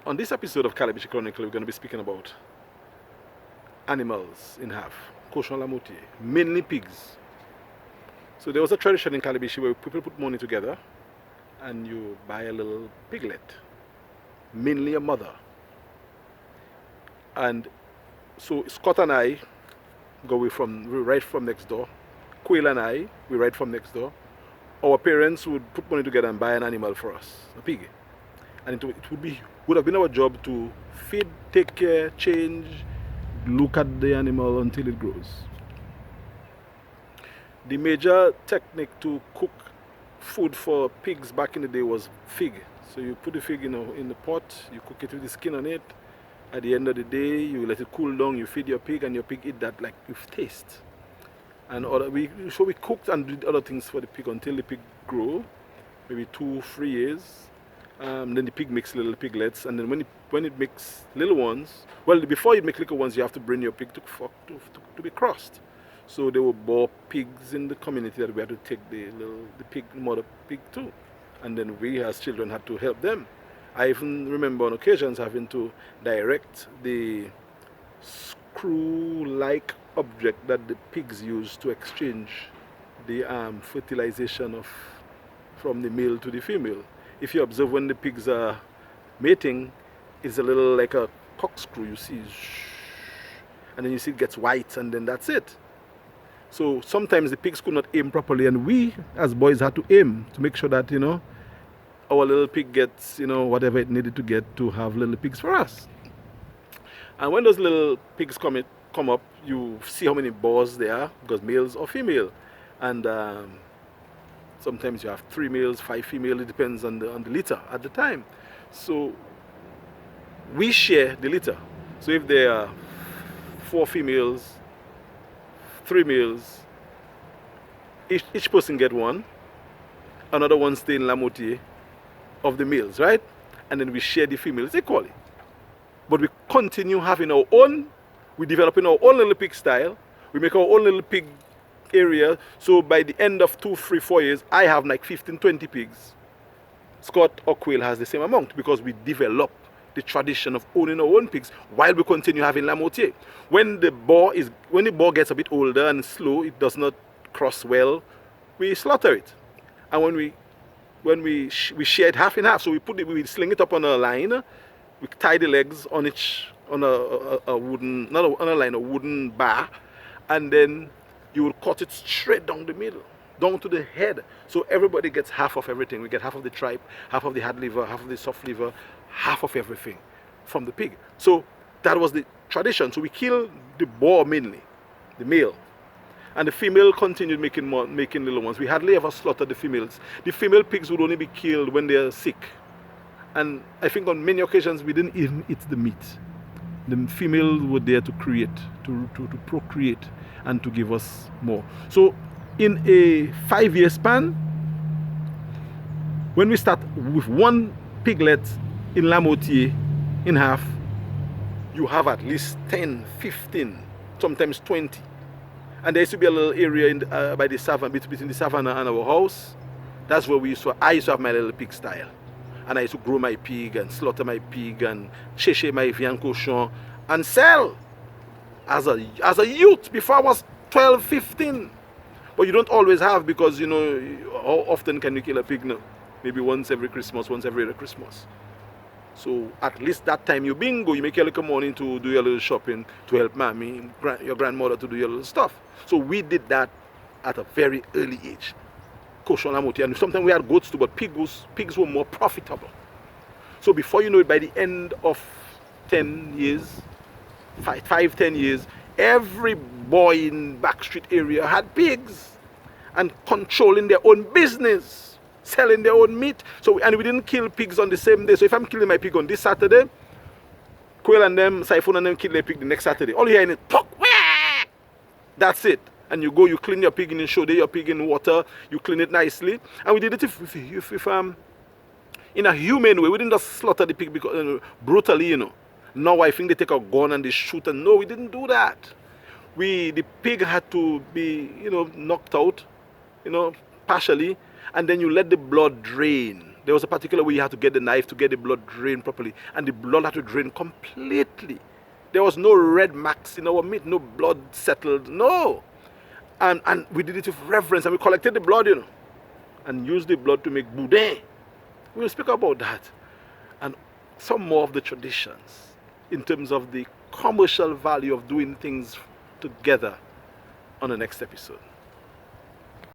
On this episode of Calibishie Chronicle, we're going to be speaking about animals in half, cochon la moitié, mainly pigs. So there was a tradition in Calibishie where people put money together and you buy a little piglet, mainly a mother. And so Scott and I we right from next door. Quail and I, we ride from next door. Our parents would put money together and buy an animal for us, a pig. And would have been our job to feed, take care, change, look at the animal until it grows. The major technique to cook food for pigs back in the day was fig. So you put the fig in the pot, you cook it with the skin on it. At the end of the day, you let it cool down, you feed your pig, and your pig eat that like with taste. And we cooked and did other things for the pig until the pig grew, maybe 2-3 years. Then the pig makes little piglets, and then when it makes little ones, well, before you make little ones, you have to bring your pig to be crossed. So there were boar pigs in the community that we had to take the mother pig to, and then we as children had to help them. I even remember on occasions having to direct the screw-like object that the pigs use to exchange the fertilization from the male to the female. If you observe when the pigs are mating, it's a little like a corkscrew, you see, and then you see it gets white, and then that's it. So sometimes the pigs could not aim properly, and we as boys had to aim to make sure that, our little pig gets, whatever it needed to get to have little pigs for us. And when those little pigs come up, you see how many boars there are, because males or female. And sometimes you have 3 males, 5 female, it depends on the litter at the time. So we share the litter. So if there are 4 females, 3 males, each person get one, another one stay in la moitié of the males, right? And then we share the females equally. But we continue having our own, we're developing our own little pig style, we make our own little pig area. So by the end of 2, 3, 4 years, I have like 15, 20 pigs. Scott or Quail has the same amount, because we develop the tradition of owning our own pigs while we continue having la moitié. When the boar gets a bit older and slow, it does not cross well, we slaughter it. And when we share it half and half, so we sling it up on a line, we tie the legs on a wooden, not on a line, a wooden bar, and then you will cut it straight down the middle, down to the head. So everybody gets half of everything. We get half of the tripe, half of the hard liver, half of the soft liver, half of everything from the pig. So that was the tradition. So we kill the boar mainly, the male. And the female continued making little ones. We hardly ever slaughtered the females. The female pigs would only be killed when they are sick. And I think on many occasions we didn't even eat the meat. The females were there to create, to procreate, and to give us more. So in a 5-year span, when we start with 1 piglet in la moitié, in half, you have at least 10, 15, sometimes 20. And there used to be a little area by the savannah, between the savannah and our house. That's where I used to have my little pig style. And I used to grow my pig and slaughter my pig and chercher my viande cochon and sell as a youth before I was 12, 15. But you don't always have, because, how often can you kill a pig now? Maybe once every Christmas, once every other Christmas. So at least that time you bingo, you make your little money to do your little shopping, to help mommy, your grandmother to do your little stuff. So we did that at a very early age. Cochon la moitié, and sometimes we had goats too, but pigs were more profitable. So before you know it, by the end of 10 years, 5-10 years, every boy in Backstreet area had pigs and controlling their own business, selling their own meat. And we didn't kill pigs on the same day. So if I'm killing my pig on this Saturday, Quail and them, Siphon and them kill their pig the next Saturday. All you hear is talk, wah! That's it. And you go, you clean your pig and show your pig in water, you clean it nicely. And we did it if in a humane way. We didn't just slaughter the pig because brutally, Now I think they take a gun and they shoot, and no, we didn't do that. The pig had to be, knocked out, partially, and then you let the blood drain. There was a particular way you had to get the knife to get the blood drained properly, and the blood had to drain completely. There was no red marks in our meat, no blood settled, no. And we did it with reverence, and we collected the blood, and used the blood to make boudin. We'll speak about that. And some more of the traditions in terms of the commercial value of doing things together on the next episode.